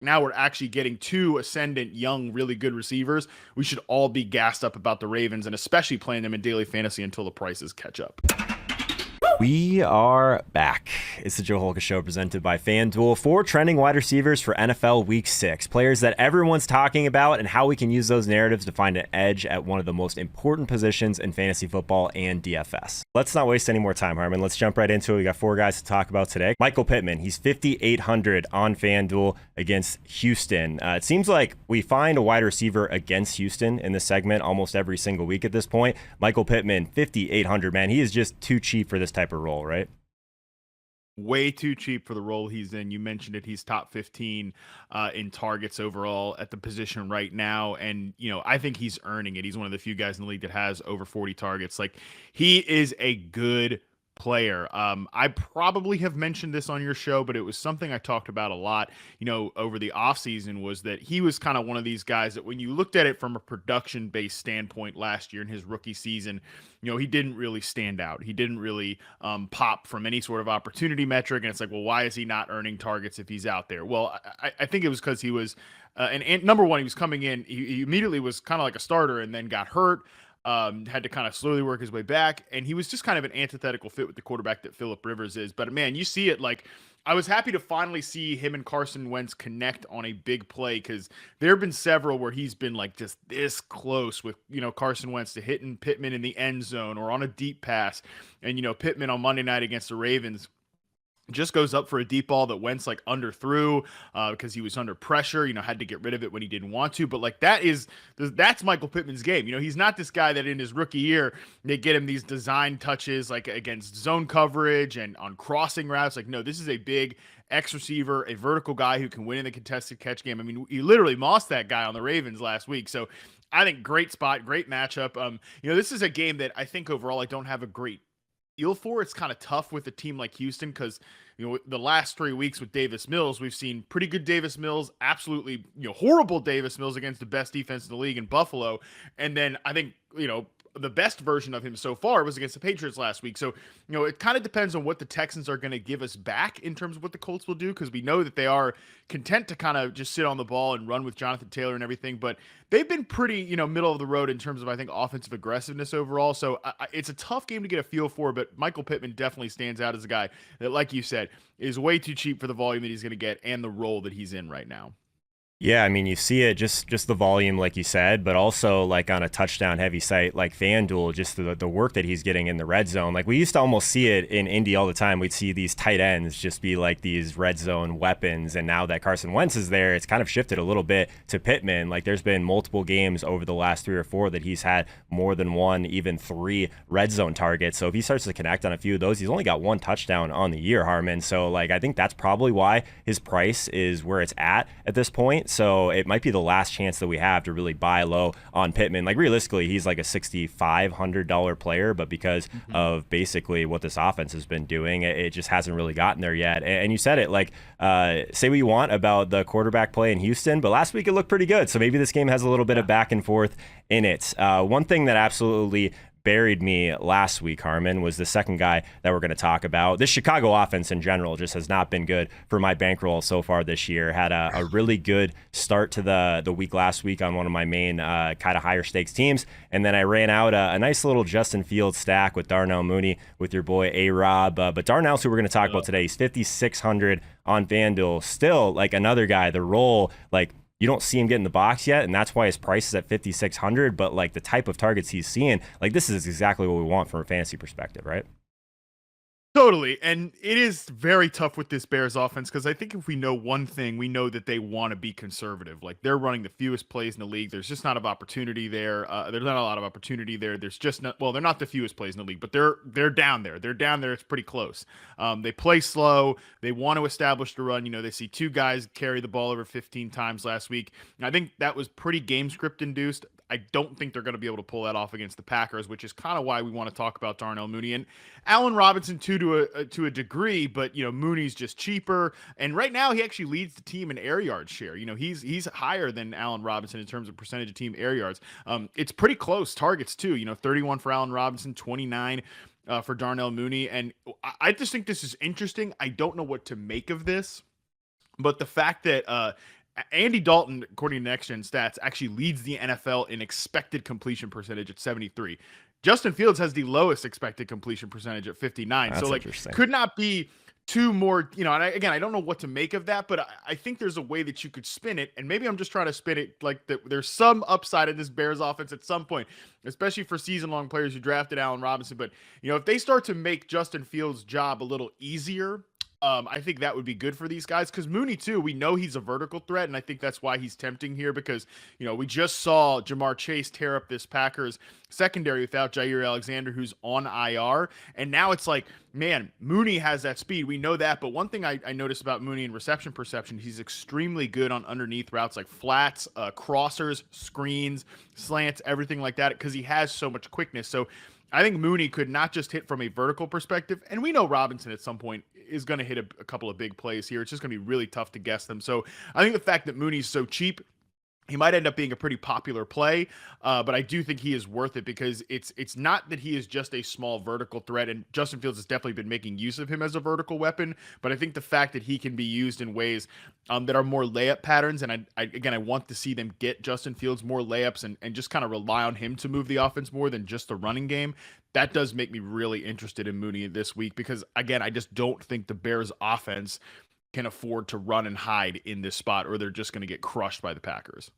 now we're actually getting two ascendant, young, really good receivers. We should all be gassed up about the Ravens and especially playing them in daily fantasy until the prices catch up. We are back. It's the Joe Holka Show presented by FanDuel. 4 trending wide receivers for NFL Week 6. Players that everyone's talking about and how we can use those narratives to find an edge at one of the most important positions in fantasy football and DFS. Let's not waste any more time, Harmon. Let's jump right into it. We got 4 guys to talk about today. Michael Pittman, he's 5,800 on FanDuel against Houston. It seems like we find a wide receiver against Houston in this segment almost every single week at this point. Michael Pittman, 5,800, man. He is just too cheap for this type of role, right? Way too cheap for the role he's in. You mentioned it. He's top 15 in targets overall at the position right now. And, I think he's earning it. He's one of the few guys in the league that has over 40 targets. Like, he is a good player. I probably have mentioned this on your show, but it was something I talked about a lot, over the offseason, was that he was kind of one of these guys that when you looked at it from a production-based standpoint last year in his rookie season, he didn't really stand out. He didn't really pop from any sort of opportunity metric. And it's like, well, why is he not earning targets if he's out there? Well, I think it was because he was, and number one, he was coming in, he immediately was kind of like a starter and then got hurt. Had to kind of slowly work his way back, and he was just kind of an antithetical fit with the quarterback that Phillip Rivers is. But man, you see it. Like, I was happy to finally see him and Carson Wentz connect on a big play, because there have been several where he's been like just this close with Carson Wentz to hitting Pittman in the end zone or on a deep pass, and Pittman on Monday night against the Ravens just goes up for a deep ball that Wentz like underthrew because he was under pressure, had to get rid of it when he didn't want to. But like that's Michael Pittman's game. He's not this guy that in his rookie year, they get him these design touches like against zone coverage and on crossing routes. Like, no, this is a big X receiver, a vertical guy who can win in the contested catch game. I mean, he literally mossed that guy on the Ravens last week. So I think great spot, great matchup. This is a game that I think overall I don't have a great feel for. It's kind of tough with a team like Houston because the last 3 weeks with Davis Mills, we've seen pretty good Davis Mills, absolutely horrible Davis Mills against the best defense in the league in Buffalo, and then I think the best version of him so far was against the Patriots last week. So it kind of depends on what the Texans are going to give us back in terms of what the Colts will do, because we know that they are content to kind of just sit on the ball and run with Jonathan Taylor and everything, but they've been pretty middle of the road in terms of I think offensive aggressiveness overall. So it's a tough game to get a feel for, but Michael Pittman definitely stands out as a guy that, like you said, is way too cheap for the volume that he's going to get and the role that he's in right now. Yeah, I mean, you see it just the volume, like you said, but also like on a touchdown heavy site like FanDuel, just the work that he's getting in the red zone. Like we used to almost see it in Indy all the time. We'd see these tight ends just be like these red zone weapons. And now that Carson Wentz is there, it's kind of shifted a little bit to Pittman. Like there's been multiple games over the last 3 or 4 that he's had more than 1, even 3 red zone targets. So if he starts to connect on a few of those, he's only got 1 touchdown on the year, Harmon. So like I think that's probably why his price is where it's at this point. So it might be the last chance that we have to really buy low on Pittman. Like realistically, he's like a $6,500 player, but because of basically what this offense has been doing, it just hasn't really gotten there yet. And you said it, like say what you want about the quarterback play in Houston, but last week it looked pretty good. So maybe this game has a little bit of back and forth in it. One thing that absolutely buried me last week, Harmon, was the second guy that we're going to talk about. This Chicago offense in general just has not been good for my bankroll so far this year. Had a really good start to the week last week on one of my main kind of higher stakes teams, and then I ran out a nice little Justin Fields stack with Darnell Mooney with your boy A-Rob. But Darnell's who we're going to talk about today. He's 5,600 on FanDuel. Still like another guy, the role, like you don't see him get in the box yet, and that's why his price is at 5,600. But like the type of targets he's seeing, like this is exactly what we want from a fantasy perspective, right? Totally. And it is very tough with this Bears offense because I think if we know one thing, we know that they want to be conservative. Like they're running the fewest plays in the league. There's just not a lot of opportunity there. There's not a lot of opportunity there. There's just not, well, they're not the fewest plays in the league, but they're down there. They're down there. It's pretty close. They play slow. They want to establish the run. They see 2 guys carry the ball over 15 times last week. And I think that was pretty game script induced. I don't think they're going to be able to pull that off against the Packers, which is kind of why we want to talk about Darnell Mooney and Allen Robinson too, to a degree. But Mooney's just cheaper, and right now he actually leads the team in air yards share. He's higher than Allen Robinson in terms of percentage of team air yards. It's pretty close targets too. 31 for Allen Robinson, 29 for Darnell Mooney, and I just think this is interesting. I don't know what to make of this, but the fact that Andy Dalton, according to Next Gen Stats, actually leads the NFL in expected completion percentage at 73. Justin Fields has the lowest expected completion percentage at 59. So That's like interesting. could not be two more, and again, I don't know what to make of that, but I think there's a way that you could spin it. And maybe I'm just trying to spin it like that there's some upside in this Bears offense at some point, especially for season long players who drafted Allen Robinson. But, if they start to make Justin Fields' job a little easier, I think that would be good for these guys because Mooney too. We know he's a vertical threat, and I think that's why he's tempting here because we just saw Jamar Chase tear up this Packers secondary without Jair Alexander, who's on IR, and now it's like, man, Mooney has that speed. We know that, but one thing I noticed about Mooney in reception perception, he's extremely good on underneath routes like flats, crossers, screens, slants, everything like that because he has so much quickness. So I think Mooney could not just hit from a vertical perspective, and we know Robinson at some point is going to hit a couple of big plays here. It's just going to be really tough to guess them. So I think the fact that Mooney's so cheap, he might end up being a pretty popular play, but I do think he is worth it because it's not that he is just a small vertical threat, and Justin Fields has definitely been making use of him as a vertical weapon, but I think the fact that he can be used in ways that are more layup patterns, and I want to see them get Justin Fields more layups and just kind of rely on him to move the offense more than just the running game. That does make me really interested in Mooney this week because, again, I just don't think the Bears offense can afford to run and hide in this spot or they're just going to get crushed by the Packers.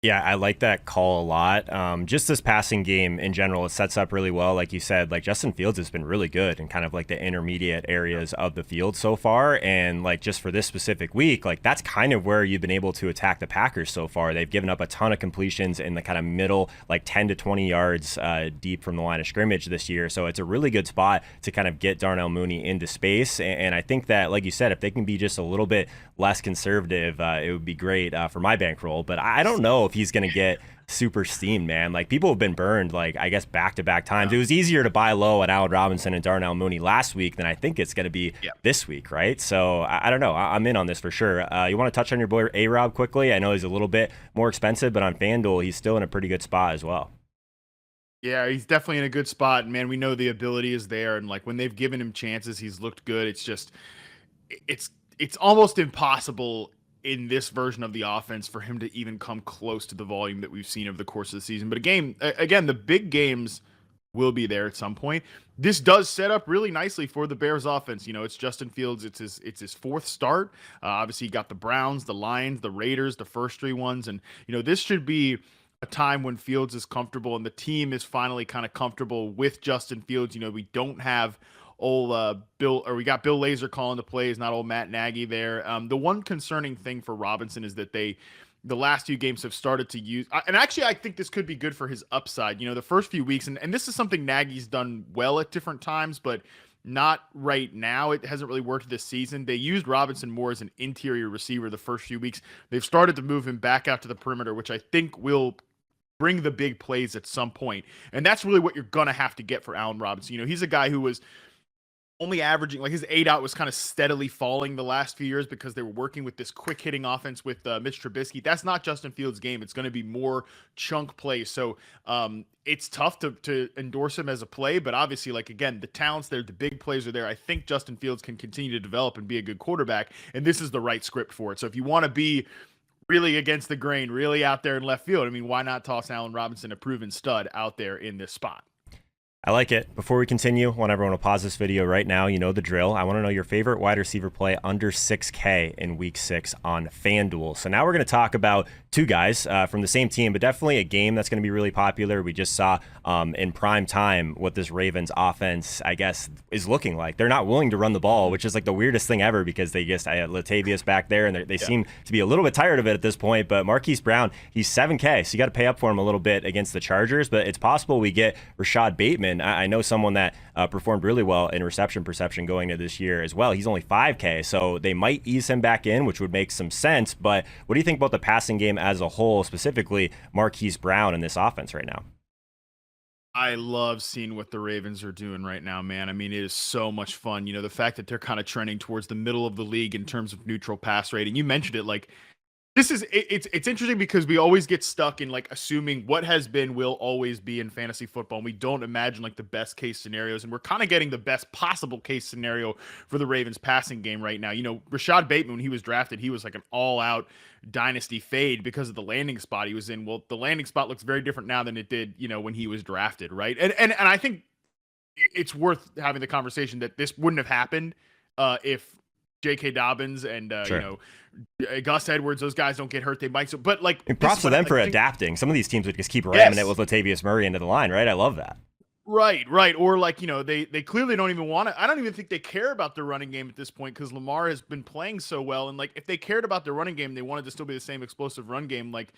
Yeah, I like that call a lot. Just this passing game in general, it sets up really well. Like you said, like Justin Fields has been really good in kind of like the intermediate areas of the field so far. And like just for this specific week, like that's kind of where you've been able to attack the Packers so far. They've given up a ton of completions in the kind of middle, like 10 to 20 yards deep from the line of scrimmage this year. So it's a really good spot to kind of get Darnell Mooney into space. And I think that, like you said, if they can be just a little bit less conservative, it would be great for my bankroll. But I don't know if he's going to get super steamed, man. Like people have been burned, like I guess back-to-back times. It was easier to buy low at Allen Robinson and Darnell Mooney last week than I think it's going to be this week, right? So I don't know. I'm in on this for sure. You want to touch on your boy A-Rob quickly? I know he's a little bit more expensive, but on FanDuel, he's still in a pretty good spot as well. Yeah, he's definitely in a good spot. Man, we know the ability is there, and like when they've given him chances, he's looked good. It's just it's almost impossible in this version of the offense for him to even come close to the volume that we've seen over the course of the season. But again, the big games will be there at some point. This does set up really nicely for the Bears offense. It's Justin Fields. It's his fourth start. Obviously, you got the Browns, the Lions, the Raiders, the first three ones. And, this should be a time when Fields is comfortable and the team is finally kind of comfortable with Justin Fields. We don't have we got Bill Lazor calling the plays, not old Matt Nagy there. The one concerning thing for Robinson is that the last few games have started to use, and actually I think this could be good for his upside. The first few weeks, and this is something Nagy's done well at different times, but not right now. It hasn't really worked this season. They used Robinson more as an interior receiver the first few weeks. They've started to move him back out to the perimeter, which I think will bring the big plays at some point. And that's really what you're going to have to get for Allen Robinson. He's a guy who was only averaging, like his 8 out was kind of steadily falling the last few years because they were working with this quick hitting offense with Mitch Trubisky. That's not Justin Fields' game. It's going to be more chunk plays. So it's tough to endorse him as a play, but obviously, like, again, the talent's there, the big plays are there. I think Justin Fields can continue to develop and be a good quarterback, and this is the right script for it. So if you want to be really against the grain, really out there in left field, I mean, why not toss Allen Robinson, a proven stud, out there in this spot? I like it. Before we continue, I want everyone to pause this video right now. You know the drill. I want to know your favorite wide receiver play under 6K in week 6 on FanDuel. So now we're going to talk about two guys from the same team, but definitely a game that's going to be really popular. We just saw in prime time what this Ravens offense, I guess, is looking like. They're not willing to run the ball, which is like the weirdest thing ever because they just, I had Latavius back there and they seem to be a little bit tired of it at this point. But Marquise Brown, he's 7K, so you got to pay up for him a little bit against the Chargers, but it's possible we get Rashad Bateman. I know someone that performed really well in reception perception going into this year as well. He's only 5K, so they might ease him back in, which would make some sense. But what do you think about the passing game as a whole, specifically Marquise Brown in this offense right now? I love seeing what the Ravens are doing right now, man. I mean, it is so much fun. The fact that they're kind of trending towards the middle of the league in terms of neutral pass rating. You mentioned it, like It's interesting because we always get stuck in like assuming what has been will always be in fantasy football, and we don't imagine like the best case scenarios, and we're kind of getting the best possible case scenario for the Ravens passing game right now. Rashad Bateman, when he was drafted, he was like an all-out dynasty fade because of the landing spot he was in. Well, the landing spot looks very different now than it did, when he was drafted, right? And I think it's worth having the conversation that this wouldn't have happened if J.K. Dobbins and Sure. Gus Edwards, those guys don't get hurt. They might. But like, And props to them for adapting. Some of these teams would just keep ramming it with Latavius Murray into the line, right? I love that. Right. Or like, they clearly don't even want to. I don't even think they care about their running game at this point because Lamar has been playing so well. And like, if they cared about their running game, they wanted to still be the same explosive run game. Like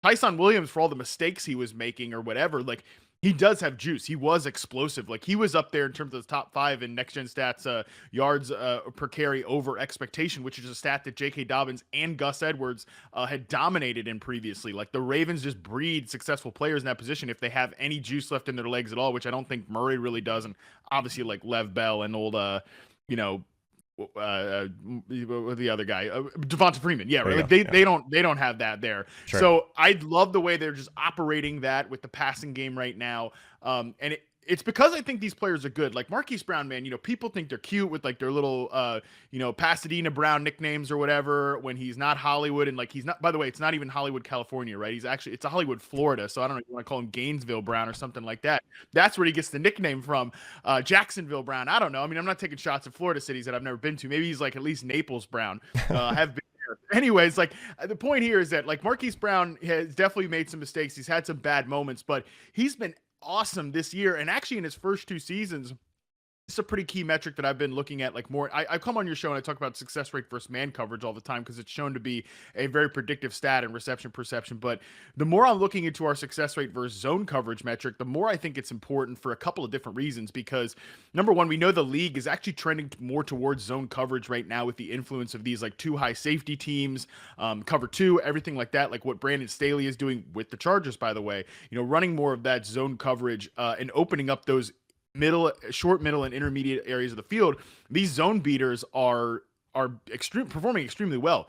Tyson Williams, for all the mistakes he was making or whatever, like he does have juice. He was explosive. Like he was up there in terms of the top 5 in next gen stats, yards per carry over expectation, which is a stat that J.K. Dobbins and Gus Edwards had dominated in previously. Like the Ravens just breed successful players in that position if they have any juice left in their legs at all, which I don't think Murray really does. And obviously like Lev Bell and old, the other guy, Devonta Freeman. Yeah, right. Like they don't have that there. Sure. So I love the way they're just operating that with the passing game right now. And it's because I think these players are good. Like Marquise Brown, man, people think they're cute with like their little, Pasadena Brown nicknames or whatever when he's not Hollywood. And like, he's not, by the way, it's not even Hollywood, California, right? It's a Hollywood, Florida. So I don't know if you want to call him Gainesville Brown or something like that. That's where he gets the nickname from. Jacksonville Brown. I don't know. I mean, I'm not taking shots at Florida cities that I've never been to. Maybe he's like at least Naples Brown. Have been there. Anyways, like the point here is that like Marquise Brown has definitely made some mistakes. He's had some bad moments, but he's been awesome this year. And actually in his first 2 seasons, it's a pretty key metric that I've been looking at. Like more, I come on your show and I talk about success rate versus man coverage all the time because it's shown to be a very predictive stat in reception perception. But the more I'm looking into our success rate versus zone coverage metric, the more I think it's important for a couple of different reasons. Because number one, we know the league is actually trending more towards zone coverage right now with the influence of these like 2 high safety teams, cover 2, everything like that. Like what Brandon Staley is doing with the Chargers, by the way, running more of that zone coverage and opening up those short, middle, and intermediate areas of the field. These zone beaters are performing extremely well.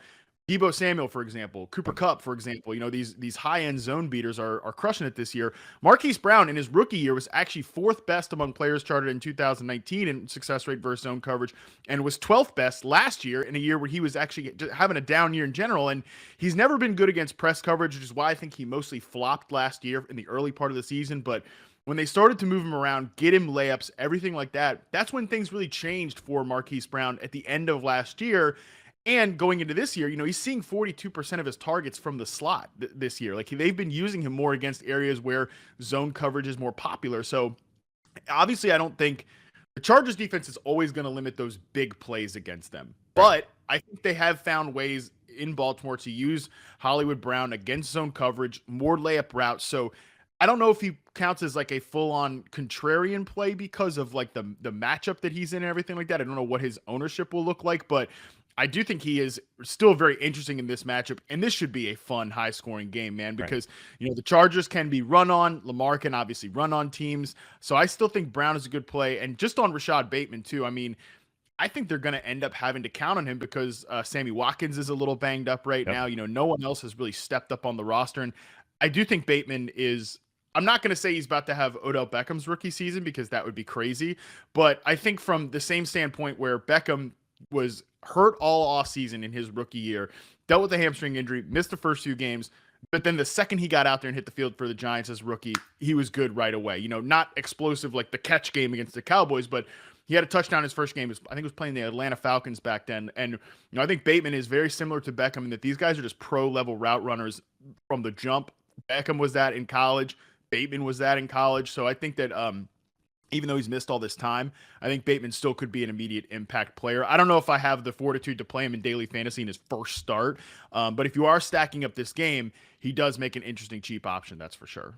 Deebo Samuel, for example, Cooper Kupp, for example, these high-end zone beaters are crushing it this year. Marquise Brown in his rookie year was actually 4th best among players charted in 2019 in success rate versus zone coverage, and was 12th best last year in a year where he was actually having a down year in general. And he's never been good against press coverage, which is why I think he mostly flopped last year in the early part of the season. But when they started to move him around, get him layups, everything like that, that's when things really changed for Marquise Brown at the end of last year. And going into this year, he's seeing 42% of his targets from the slot this year. Like they've been using him more against areas where zone coverage is more popular. So obviously I don't think the Chargers defense is always going to limit those big plays against them. But I think they have found ways in Baltimore to use Hollywood Brown against zone coverage, more layup routes. So I don't know if he counts as like a full-on contrarian play because of like the matchup that he's in and everything like that. I don't know what his ownership will look like, but I do think he is still very interesting in this matchup, and this should be a fun, high-scoring game, man, because the Chargers can be run on, Lamar can obviously run on teams, so I still think Brown is a good play, and just on Rashad Bateman too. I mean, I think they're going to end up having to count on him because Sammy Watkins is a little banged up right now. No one else has really stepped up on the roster, and I do think Bateman is. I'm not going to say he's about to have Odell Beckham's rookie season because that would be crazy. But I think from the same standpoint where Beckham was hurt all offseason in his rookie year, dealt with a hamstring injury, missed the first 2 games. But then the second he got out there and hit the field for the Giants as rookie, he was good right away. Not explosive like the catch game against the Cowboys, but he had a touchdown his first game. I think it was playing the Atlanta Falcons back then. And I think Bateman is very similar to Beckham in that these guys are just pro-level route runners from the jump. Beckham was that in college. Bateman was that in college. So I think that even though he's missed all this time, I think Bateman still could be an immediate impact player. I don't know if I have the fortitude to play him in daily fantasy in his first start. But if you are stacking up this game, he does make an interesting cheap option. That's for sure.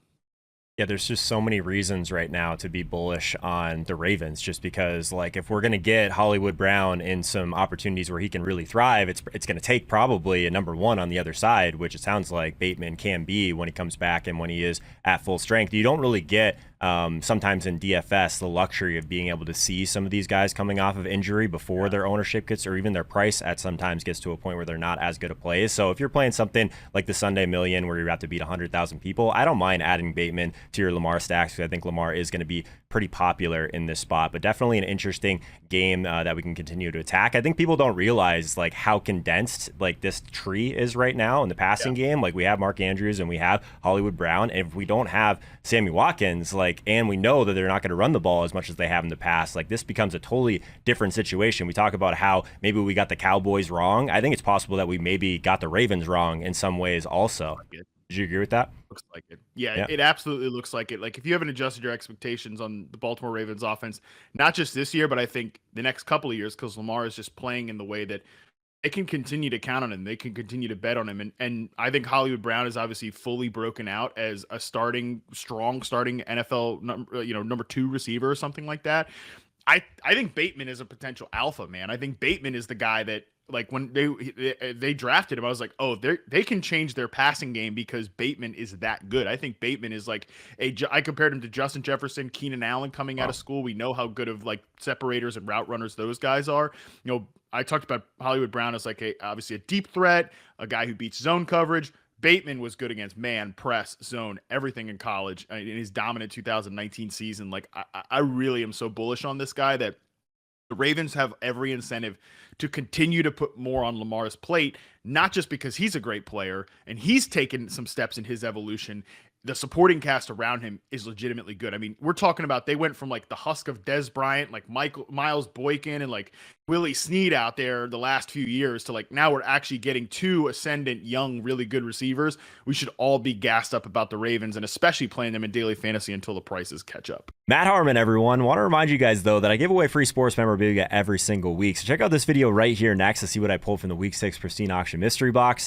Yeah, there's just so many reasons right now to be bullish on the Ravens, just because, like, if we're going to get Hollywood Brown in some opportunities where he can really thrive, it's going to take probably a number one on the other side, which it sounds like Bateman can be when he comes back and when he is at full strength. You don't really get sometimes in DFS the luxury of being able to see some of these guys coming off of injury before their ownership gets, or even their price at sometimes gets to a point where they're not as good a play. So if you're playing something like the Sunday Million where you have to beat 100,000 people, I don't mind adding Bateman to your Lamar stacks, because I think Lamar is going to be pretty popular in this spot, but definitely an interesting game that we can continue to attack. I think people don't realize like how condensed like this tree is right now in the passing game. Like we have Mark Andrews and we have Hollywood Brown, and if we don't have Sammy Watkins, like, and we know that they're not going to run the ball as much as they have in the past, like this becomes a totally different situation. We talk about how maybe we got the Cowboys wrong. I think it's possible that we maybe got the Ravens wrong in some ways also. Did you agree with that? Looks like it. Yeah, it absolutely looks like it. Like if you haven't adjusted your expectations on the Baltimore Ravens offense, not just this year, but I think the next couple of years, because Lamar is just playing in the way that they can continue to count on him. They can continue to bet on him. And I think Hollywood Brown is obviously fully broken out as a strong starting NFL, number 2 receiver or something like that. I think Bateman is a potential alpha, man. I think Bateman is the guy that, like, when they drafted him, I was like, oh, they can change their passing game because Bateman is that good. I think Bateman is like I compared him to Justin Jefferson, Keenan Allen coming out of school. We know how good of like separators and route runners those guys are. You know, I talked about Hollywood Brown as like obviously a deep threat, a guy who beats zone coverage. Bateman was good against man, press, zone, everything in college. In his dominant 2019 season, like I really am so bullish on this guy that the Ravens have every incentive to continue to put more on Lamar's plate, not just because he's a great player and he's taken some steps in his evolution. The supporting cast around him is legitimately good. I mean, we're talking about they went from like the husk of Des Bryant, like Miles Boykin and like Willie Snead out there the last few years to like now we're actually getting 2 ascendant, young, really good receivers. We should all be gassed up about the Ravens and especially playing them in daily fantasy until the prices catch up. Matt Harmon, everyone. Want to remind you guys, though, that I give away free sports memorabilia every single week. So check out this video right here next to see what I pulled from the Week 6 Pristine Auction Mystery Box.